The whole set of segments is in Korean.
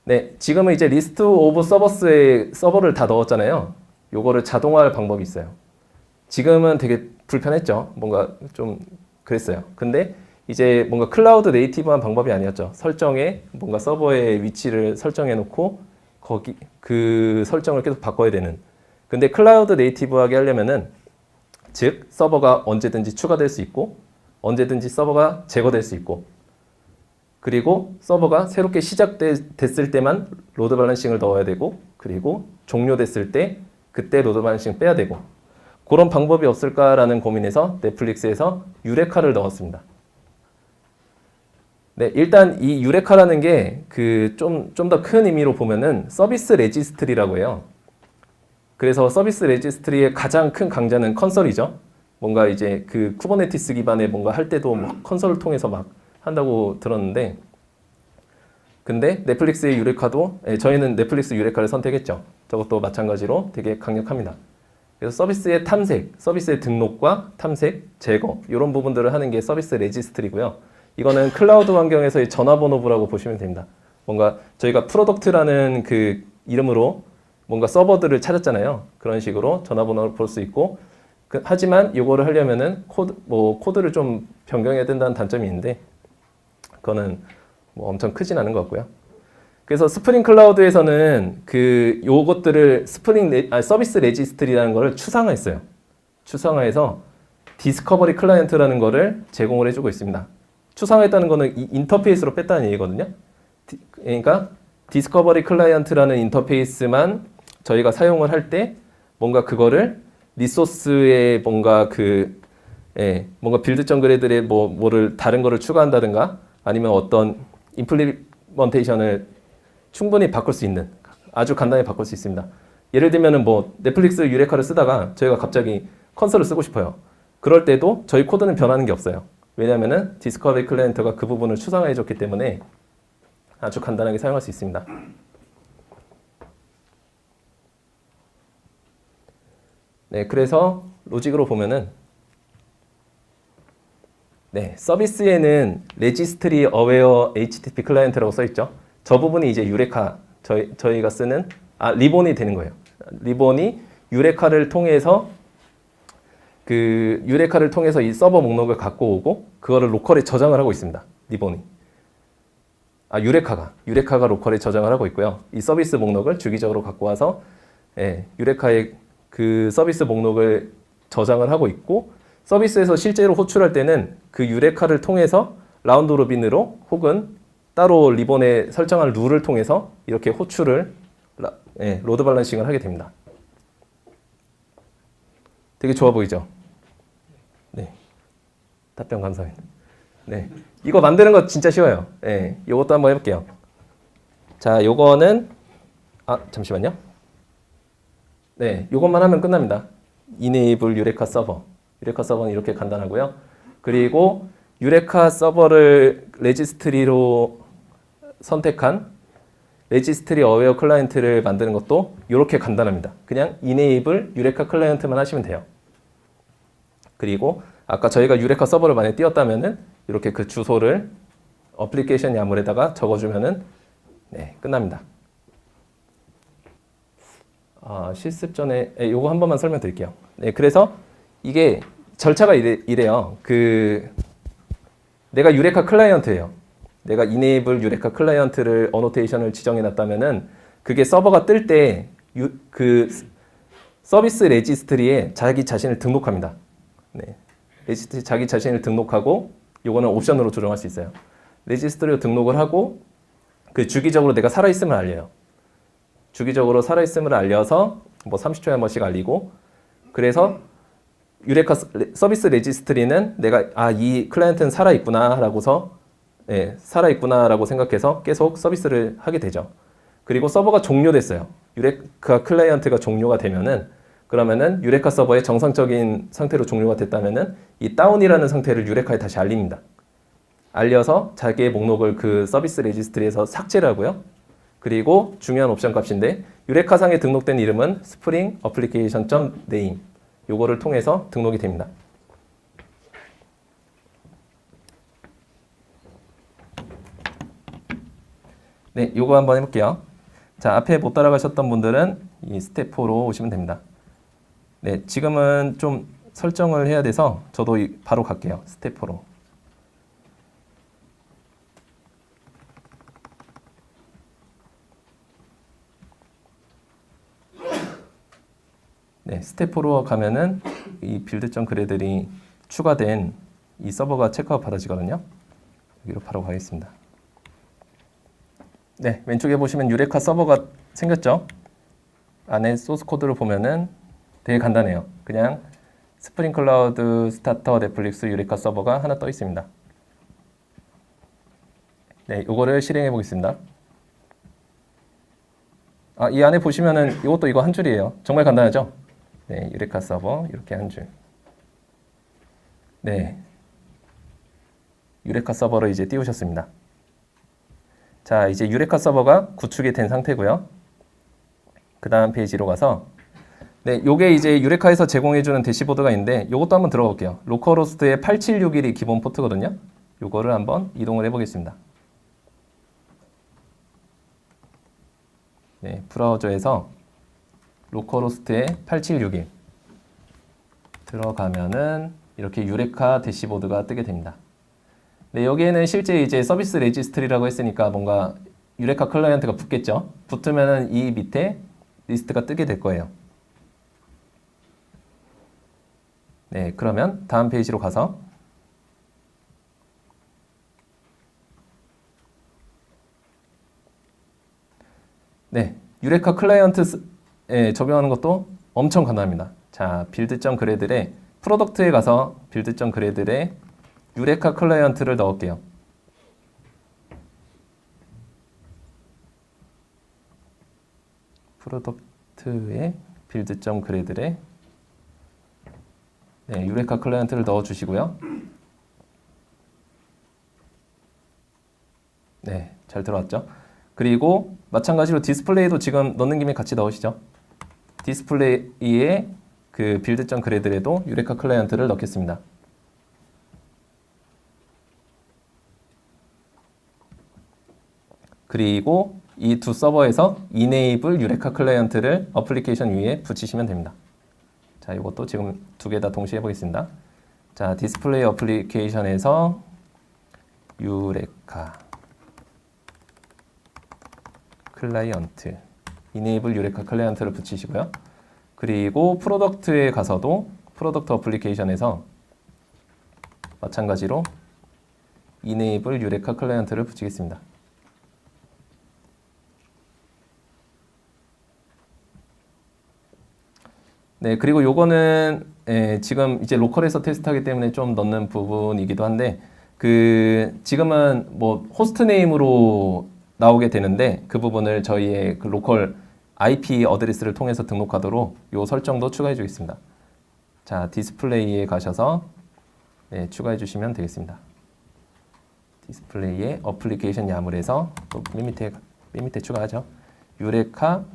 네, 지금은 이제 리스트 오브 서버스에 서버를 다 넣었잖아요. 요거를 자동화할 방법이 있어요. 지금은 되게 불편했죠. 뭔가 좀 그랬어요. 근데 이제 뭔가 클라우드 네이티브한 방법이 아니었죠. 설정에 뭔가 서버의 위치를 설정해 놓고 거기 그 설정을 계속 바꿔야 되는. 근데 클라우드 네이티브하게 하려면은 즉 서버가 언제든지 추가될 수 있고 언제든지 서버가 제거될 수 있고 그리고 서버가 새롭게 시작됐을 때만 로드 밸런싱을 넣어야 되고 그리고 종료됐을 때 그때 로드 밸런싱 빼야 되고 그런 방법이 없을까라는 고민에서 넷플릭스에서 유레카를 넣었습니다. 네, 일단 이 유레카라는 게 그 좀 더 큰 의미로 보면은 서비스 레지스트리라고 해요. 그래서 서비스 레지스트리의 가장 큰 강자는 컨설이죠. 뭔가 이제 그 쿠버네티스 기반의 뭔가 할 때도 막 컨설을 통해서 막 한다고 들었는데 근데 넷플릭스의 유레카도 저희는 넷플릭스 유레카를 선택했죠. 저것도 마찬가지로 되게 강력합니다. 그래서 서비스의 탐색, 서비스의 등록과 탐색, 제거 이런 부분들을 하는 게 서비스 레지스트리고요. 이거는 클라우드 환경에서의 전화번호부라고 보시면 됩니다. 뭔가 저희가 프로덕트라는 그 이름으로 뭔가 서버들을 찾았잖아요. 그런 식으로 전화번호를 볼 수 있고 하지만 이거를 하려면은 코드를 좀 변경해야 된다는 단점이 있는데 그거는 뭐 엄청 크진 않은 것 같고요. 그래서 스프링 클라우드에서는 그 요것들을 서비스 레지스트리라는 거를 추상화했어요. 추상화해서 디스커버리 클라이언트라는 거를 제공을 해주고 있습니다. 추상화했다는 거는 이 인터페이스로 뺐다는 얘기거든요. 그러니까 디스커버리 클라이언트라는 인터페이스만 저희가 사용을 할 때 뭔가 그거를 리소스에 뭔가 뭔가 빌드 정글애들의 뭐를 다른 거를 추가한다든가 아니면 어떤 임플리먼테이션을 충분히 바꿀 수 있는 아주 간단히 바꿀 수 있습니다. 예를 들면은 뭐 넷플릭스 유레카를 쓰다가 저희가 갑자기 컨설을 쓰고 싶어요. 그럴 때도 저희 코드는 변하는 게 없어요. 왜냐하면은 디스커버리 클라이언트가 그 부분을 추상화해 줬기 때문에 아주 간단하게 사용할 수 있습니다. 네, 그래서 로직으로 보면은 네, 서비스에는 레지스트리 어웨어 HTTP 클라이언트라고 써 있죠. 저 부분이 이제 유레카 저희가 쓰는 리본이 되는 거예요. 리본이 유레카를 통해서 이 서버 목록을 갖고 오고 그거를 로컬에 저장을 하고 있습니다. 리본이. 유레카가 로컬에 저장을 하고 있고요. 이 서비스 목록을 주기적으로 갖고 와서 유레카의 그 서비스 목록을 저장을 하고 있고 서비스에서 실제로 호출할 때는 그 유레카를 통해서 라운드 로빈으로 혹은 따로 리본에 설정한 룰을 통해서 이렇게 호출을 로드 밸런싱을 하게 됩니다. 되게 좋아 보이죠? 네. 답변 감사합니다. 네. 이거 만드는 거 진짜 쉬워요. 네. 이것도 한번 해볼게요. 자, 요거는 잠시만요. 네, 요것만 하면 끝납니다. enable 유레카 서버. 유레카 서버는 이렇게 간단하고요. 그리고 유레카 서버를 레지스트리로 선택한 레지스트리 어웨어 클라이언트를 만드는 것도 이렇게 간단합니다. 그냥 enable 유레카 클라이언트만 하시면 돼요. 그리고 아까 저희가 유레카 서버를 만약에 띄웠다면은 이렇게 그 주소를 어플리케이션 야물에다가 적어주면은 끝납니다. 실습 전에 요거 한 번만 설명드릴게요. 네, 그래서 이게 절차가 이래요. 내가 유레카 클라이언트예요. 내가 enable 유레카 클라이언트를 어노테이션을 지정해 놨다면은 그게 서버가 뜰 때 그 서비스 레지스트리에 자기 자신을 등록합니다. 네. 레지스트리 자기 자신을 등록하고 요거는 옵션으로 조정할 수 있어요. 레지스트리로 등록을 하고 그 주기적으로 내가 살아있음을 알려요. 주기적으로 살아있음을 알려서 뭐 30초에 한 번씩 알리고 그래서 유레카 서비스 레지스트리는 내가 이 클라이언트는 살아있구나라고서 살아있구나라고 생각해서 계속 서비스를 하게 되죠. 그리고 서버가 종료됐어요. 유레카 클라이언트가 종료가 되면은 그러면은 유레카 서버의 정상적인 상태로 종료가 됐다면은 이 다운이라는 상태를 유레카에 다시 알립니다. 알려서 자기의 목록을 그 서비스 레지스트리에서 삭제를 하고요. 그리고 중요한 옵션 값인데 유레카상에 등록된 이름은 spring application.name 요거를 통해서 등록이 됩니다. 네, 요거 한번 해볼게요. 자, 앞에 못 따라가셨던 분들은 이 스텝 4로 오시면 됩니다. 네, 지금은 좀 설정을 해야 돼서 저도 바로 갈게요. 스텝 4로. 네, 스텝 4로 가면은 이 빌드.그래들이 추가된 이 서버가 체크아웃 받아지거든요. 여기로 바로 가겠습니다. 네, 왼쪽에 보시면 유레카 서버가 생겼죠? 안에 소스 코드를 보면은 되게 간단해요. 그냥 스프링 클라우드 스타터 넷플릭스 유레카 서버가 하나 떠 있습니다. 네, 요거를 실행해 보겠습니다. 아, 이 안에 보시면은 이것도 이거 한 줄이에요. 정말 간단하죠? 네, 유레카 서버 이렇게 한 줄. 네, 유레카 서버를 이제 띄우셨습니다. 자, 이제 유레카 서버가 구축이 된 상태고요. 그 다음 페이지로 가서 네, 요게 이제 유레카에서 제공해주는 대시보드가 있는데 요것도 한번 들어가 볼게요. 로컬호스트의 8761이 기본 포트거든요. 요거를 한번 이동을 해보겠습니다. 네, 브라우저에서 로컬호스트의 8761 들어가면은 이렇게 유레카 대시보드가 뜨게 됩니다. 네, 여기에는 실제 이제 서비스 레지스트리라고 했으니까 뭔가 유레카 클라이언트가 붙겠죠. 붙으면은 이 밑에 리스트가 뜨게 될 거예요. 네, 그러면 다음 페이지로 가서 네, 유레카 클라이언트에 적용하는 것도 엄청 간단합니다. 자, 빌드.그래들의 프로덕트에 가서 빌드.그래들의 유레카 클라이언트를 넣을게요. 프로덕트에 빌드.그래들의 네, 유레카 클라이언트를 넣어주시고요. 네, 잘 들어왔죠? 그리고 마찬가지로 디스플레이도 지금 넣는 김에 같이 넣으시죠. 디스플레이에 그 빌드.그래들에도 유레카 클라이언트를 넣겠습니다. 그리고 이 두 서버에서 enable 유레카 클라이언트를 어플리케이션 위에 붙이시면 됩니다. 자, 이것도 지금 두 개 다 동시에 해보겠습니다. 자, 디스플레이 어플리케이션에서 유레카 클라이언트 enable 유레카 클라이언트를 붙이시고요. 그리고 프로덕트에 가서도 프로덕트 어플리케이션에서 마찬가지로 enable 유레카 클라이언트를 붙이겠습니다. 네, 그리고 요거는 지금 이제 로컬에서 테스트하기 때문에 좀 넣는 부분이기도 한데 그 지금은 뭐 호스트 네임으로 나오게 되는데 그 부분을 저희의 그 로컬 IP 어드레스를 통해서 등록하도록 요 설정도 추가해 주겠습니다. 자, 디스플레이에 가셔서 네, 추가해 주시면 되겠습니다. 디스플레이에 어플리케이션 야물에서 또 맨 밑에 추가하죠. 유레카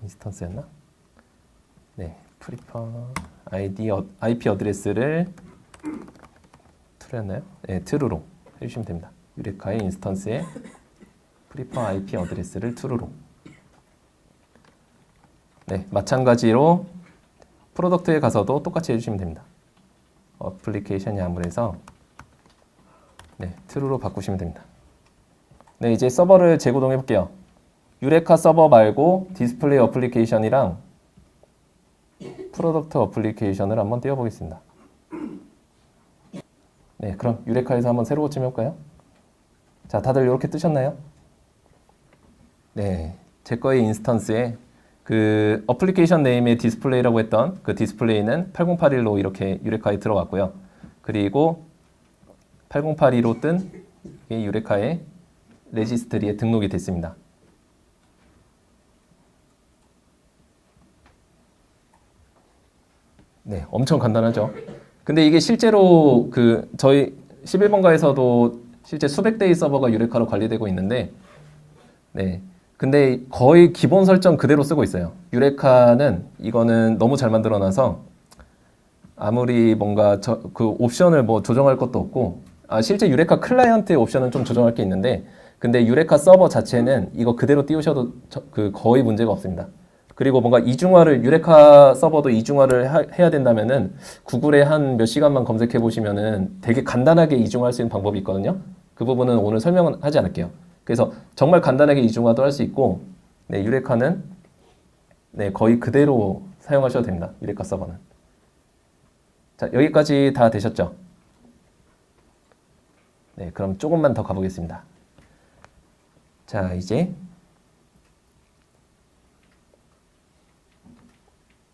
인스턴스였나? 네, 프리퍼 IP 어드레스를 true였나요? 네, true로 해주시면 됩니다. 유레카의 인스턴스에 프리퍼 IP 어드레스를 true로. 네, 마찬가지로 프로덕트에 가서도 똑같이 해주시면 됩니다. 어플리케이션 야물에서 네, true로 바꾸시면 됩니다. 네, 이제 서버를 재구동해 볼게요. 유레카 서버 말고 디스플레이 어플리케이션이랑 프로덕트 어플리케이션을 한번 띄워보겠습니다. 네, 그럼 유레카에서 한번 새로 고침 해볼까요? 자, 다들 이렇게 뜨셨나요? 네, 제 거의 인스턴스에 그 어플리케이션 네임의 디스플레이라고 했던 그 디스플레이는 8081로 이렇게 유레카에 들어갔고요. 그리고 8082로 뜬 유레카의 레지스트리에 등록이 됐습니다. 네, 엄청 간단하죠. 근데 이게 실제로 그 저희 11번가에서도 실제 수백 대의 서버가 유레카로 관리되고 있는데 네. 근데 거의 기본 설정 그대로 쓰고 있어요. 유레카는 이거는 너무 잘 만들어놔서 아무리 뭔가 그 옵션을 뭐 조정할 것도 없고 실제 유레카 클라이언트의 옵션은 좀 조정할 게 있는데 근데 유레카 서버 자체는 이거 그대로 띄우셔도 거의 문제가 없습니다. 그리고 뭔가 이중화를 유레카 서버도 이중화를 해야 된다면은 구글에 한 몇 시간만 검색해 보시면은 되게 간단하게 이중화할 수 있는 방법이 있거든요. 그 부분은 오늘 설명은 하지 않을게요. 그래서 정말 간단하게 이중화도 할 수 있고, 네, 유레카는 네, 거의 그대로 사용하셔도 됩니다. 유레카 서버는. 자, 여기까지 다 되셨죠? 네, 그럼 조금만 더 가보겠습니다. 자, 이제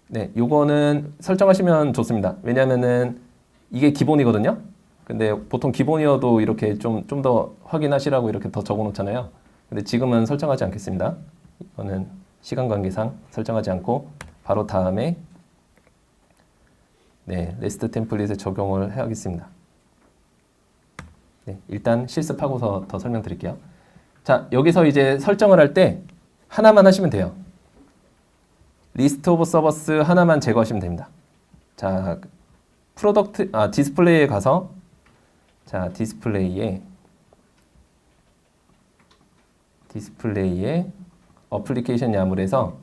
네, 요거는 설정하시면 좋습니다. 왜냐면은 이게 기본이거든요. 근데 보통 기본이어도 이렇게 좀 더 확인하시라고 이렇게 더 적어 놓잖아요. 근데 지금은 설정하지 않겠습니다. 이거는 시간 관계상 설정하지 않고 바로 다음에 네, 레스트 템플릿에 적용을 해야겠습니다. 네, 일단 실습하고서 더 설명드릴게요. 자, 여기서 이제 설정을 할 때 하나만 하시면 돼요. 리스트 오브 서버스 하나만 제거하시면 됩니다. 자, 디스플레이에 가서 자, 디스플레이에 어플리케이션 야물에서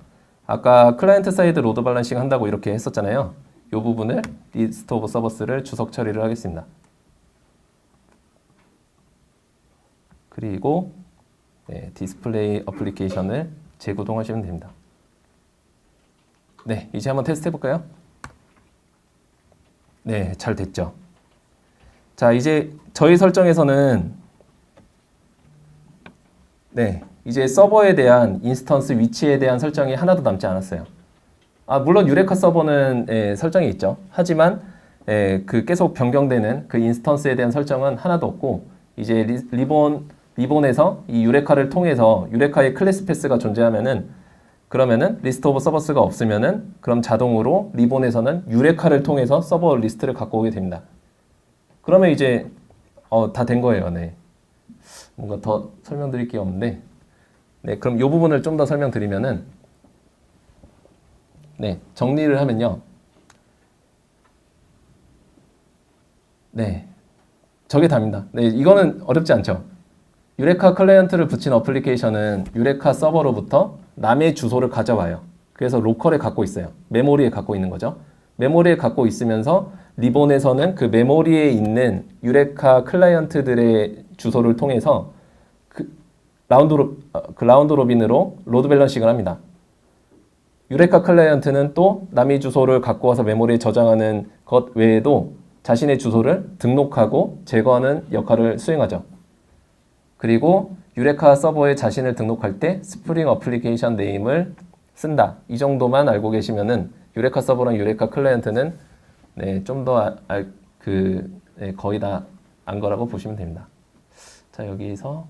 아까 클라이언트 사이드 로드 밸런싱 한다고 이렇게 했었잖아요. 이 부분을 리스트 오브 서버스를 주석 처리를 하겠습니다. 그리고 네, 디스플레이 어플리케이션을 재구동하시면 됩니다. 네, 이제 한번 테스트 해볼까요? 네, 잘 됐죠. 자, 이제 저희 설정에서는 네, 이제 서버에 대한 인스턴스 위치에 대한 설정이 하나도 남지 않았어요. 물론 유레카 서버는 설정이 있죠. 하지만 그 계속 변경되는 그 인스턴스에 대한 설정은 하나도 없고, 이제 리본에서 이 유레카를 통해서 유레카의 클래스 패스가 존재하면은, 그러면은 리스트 오브 서버스가 없으면은 그럼 자동으로 리본에서는 유레카를 통해서 서버 리스트를 갖고 오게 됩니다. 그러면 이제 다 된 거예요. 네. 뭔가 더 설명드릴 게 없는데, 네, 그럼 이 부분을 좀 더 설명드리면은, 네, 정리를 하면요. 네, 저게 답니다. 네, 이거는 어렵지 않죠. 유레카 클라이언트를 붙인 어플리케이션은 유레카 서버로부터 남의 주소를 가져와요. 그래서 로컬에 갖고 있어요. 메모리에 갖고 있는 거죠. 메모리에 갖고 있으면서 리본에서는 그 메모리에 있는 유레카 클라이언트들의 주소를 통해서 라운드 로빈으로 로드 밸런싱을 합니다. 유레카 클라이언트는 또 남의 주소를 갖고 와서 메모리에 저장하는 것 외에도 자신의 주소를 등록하고 제거하는 역할을 수행하죠. 그리고 유레카 서버에 자신을 등록할 때 스프링 어플리케이션 네임을 쓴다. 이 정도만 알고 계시면은 유레카 서버랑 유레카 클라이언트는 네, 좀 더 거의 다 안 거라고 보시면 됩니다. 자, 여기서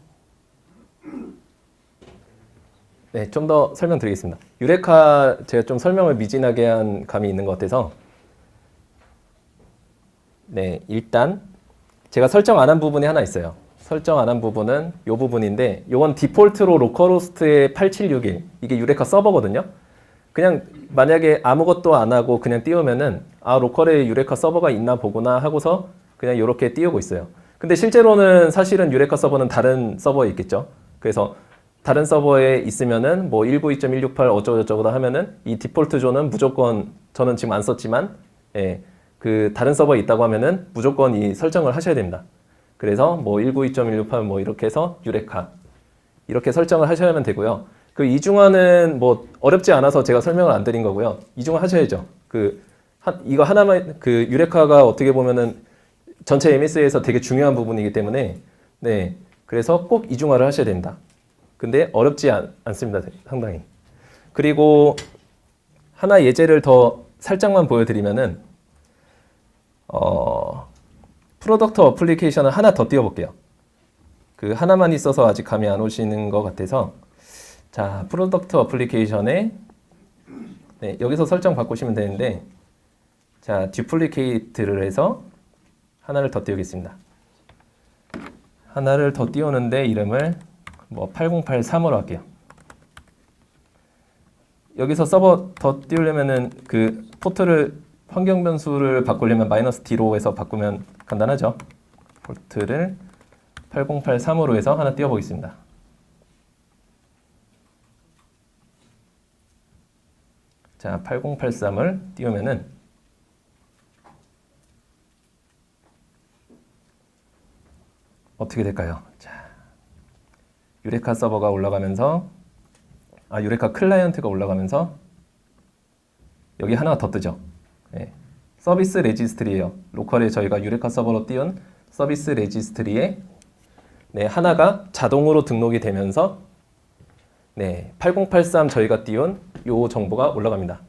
네, 좀 더 설명드리겠습니다. 유레카 제가 좀 설명을 미진하게 한 감이 있는 것 같아서, 네, 일단 제가 설정 안 한 부분이 하나 있어요. 설정 안 한 부분은 이 부분인데, 이건 디폴트로 로컬호스트의 8761, 이게 유레카 서버거든요. 그냥 만약에 아무것도 안 하고 그냥 띄우면은 로컬에 유레카 서버가 있나 보구나 하고서 그냥 이렇게 띄우고 있어요. 근데 실제로는 사실은 유레카 서버는 다른 서버에 있겠죠. 그래서 다른 서버에 있으면은 뭐 192.168 어쩌고저쩌고 하면은 이 디폴트 존은 무조건, 저는 지금 안 썼지만 그 다른 서버에 있다고 하면은 무조건 이 설정을 하셔야 됩니다. 그래서 뭐 192.168 뭐 이렇게 해서 유레카 이렇게 설정을 하셔야만 되고요. 그 이중화는 뭐 어렵지 않아서 제가 설명을 안 드린 거고요. 이중화 하셔야죠. 이거 하나만, 그 유레카가 어떻게 보면은 전체 MS에서 되게 중요한 부분이기 때문에, 네, 그래서 꼭 이중화를 하셔야 됩니다. 근데 어렵지 않습니다, 상당히. 그리고 하나 예제를 더 살짝만 보여드리면은 프로덕트 어플리케이션을 하나 더 띄워볼게요. 그 하나만 있어서 아직 감이 안 오시는 것 같아서, 자, 프로덕트 어플리케이션에 네, 여기서 설정 바꾸시면 되는데, 자, 듀플리케이트를 해서 하나를 더 띄우겠습니다. 하나를 더 띄우는데 이름을 뭐 8083으로 할게요. 여기서 서버 더 띄우려면은 그 포트를 환경 변수를 바꾸려면 -D로 해서 바꾸면 간단하죠. 포트를 8083으로 해서 하나 띄워보겠습니다. 자, 8083을 띄우면은 어떻게 될까요? 자, 유레카 서버가 올라가면서 유레카 클라이언트가 올라가면서 여기 하나가 더 뜨죠. 네. 서비스 레지스트리예요. 로컬에 저희가 유레카 서버로 띄운 서비스 레지스트리에 네, 하나가 자동으로 등록이 되면서 네, 8083 저희가 띄운 요 정보가 올라갑니다.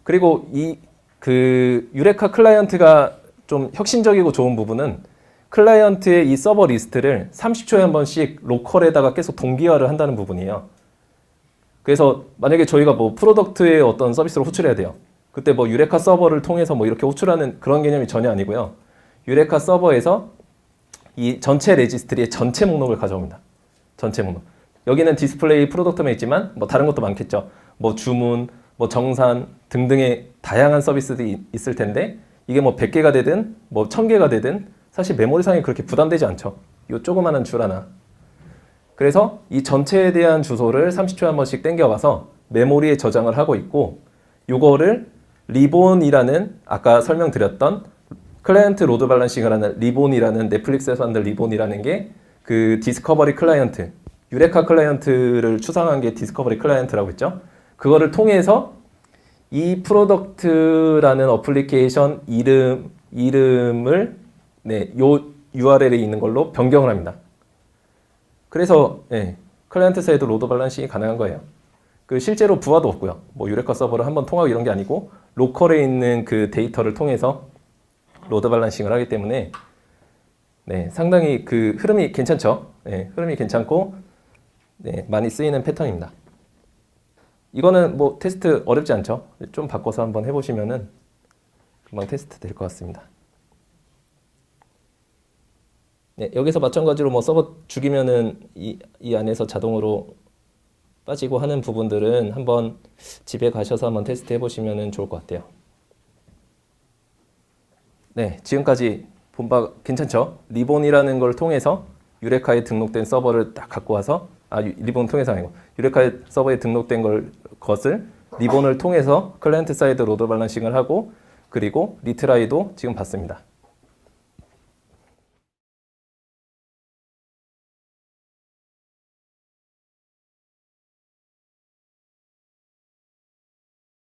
그리고 이 유레카 클라이언트가 좀 혁신적이고 좋은 부분은 클라이언트의 이 서버 리스트를 30초에 한 번씩 로컬에다가 계속 동기화를 한다는 부분이에요. 그래서 만약에 저희가 뭐 프로덕트의 어떤 서비스를 호출해야 돼요. 그때 뭐 유레카 서버를 통해서 뭐 이렇게 호출하는 그런 개념이 전혀 아니고요. 유레카 서버에서 이 전체 레지스트리의 전체 목록을 가져옵니다. 전체 목록. 여기는 디스플레이 프로덕트만 있지만 뭐 다른 것도 많겠죠. 뭐 주문, 뭐 정산 등등의 다양한 서비스들이 있을 텐데 이게 뭐 100개가 되든 뭐 1000개가 되든 사실 메모리상에 그렇게 부담되지 않죠. 이 조그마한 줄 하나. 그래서 이 전체에 대한 주소를 30초에 한 번씩 땡겨와서 메모리에 저장을 하고 있고 요거를 리본이라는 아까 설명드렸던 클라이언트 로드 밸런싱을 하는 리본이라는 넷플릭스에서 만든 리본이라는 게 그 디스커버리 클라이언트 유레카 클라이언트를 추상한 게 디스커버리 클라이언트라고 했죠. 그거를 통해서 이 프로덕트라는 어플리케이션 이름을 네, 요 URL에 있는 걸로 변경을 합니다. 그래서 네, 클라이언트 사이드 로드 밸런싱이 가능한 거예요. 그 실제로 부하도 없고요. 뭐 유레카 서버를 한번 통하고 이런 게 아니고 로컬에 있는 그 데이터를 통해서 로드 밸런싱을 하기 때문에 네, 상당히 그 흐름이 괜찮죠. 네, 흐름이 괜찮고 네, 많이 쓰이는 패턴입니다. 이거는 뭐 테스트 어렵지 않죠. 좀 바꿔서 한번 해보시면은 금방 테스트 될 것 같습니다. 네, 여기서 마찬가지로 뭐 서버 죽이면은 이 안에서 자동으로 빠지고 하는 부분들은 한번 집에 가셔서 한번 테스트 해보시면 좋을 것 같아요. 네, 지금까지 본 바 괜찮죠? 리본이라는 걸 통해서 유레카에 등록된 서버를 딱 갖고 와서 리본 통해서 아니고 유레카에 서버에 등록된 것을 리본을 통해서 클라이언트 사이드 로드 밸런싱을 하고 그리고 리트라이도 지금 봤습니다.